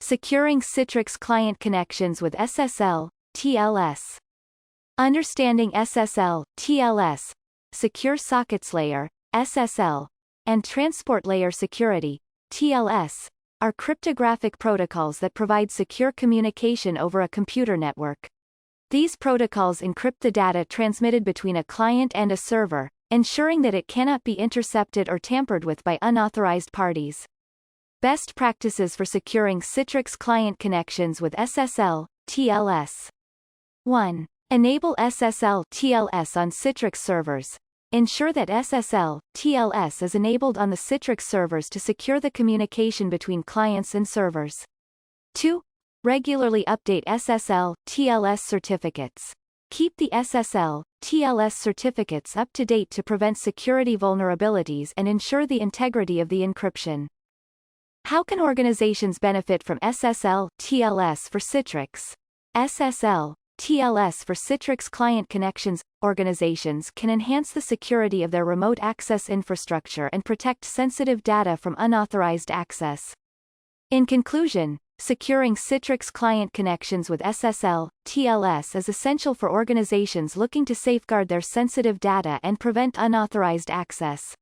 Securing Citrix Client Connections with SSL, TLS. Understanding SSL, TLS, Secure Sockets Layer, SSL, and Transport Layer Security, TLS, are cryptographic protocols that provide secure communication over a computer network. These protocols encrypt the data transmitted between a client and a server, ensuring that it cannot be intercepted or tampered with by unauthorized parties. Best practices for securing Citrix Client Connections with SSL, TLS. 1. Enable SSL, TLS on Citrix servers. Ensure that SSL, TLS is enabled on the Citrix servers to secure the communication between clients and servers. 2. Regularly update SSL, TLS certificates. Keep the SSL, TLS certificates up to date to prevent security vulnerabilities and ensure the integrity of the encryption. How can organizations benefit from SSL, TLS for Citrix? SSL, TLS for Citrix Client Connections. Organizations can enhance the security of their remote access infrastructure and protect sensitive data from unauthorized access. In conclusion, securing Citrix Client Connections with SSL, TLS is essential for organizations looking to safeguard their sensitive data and prevent unauthorized access.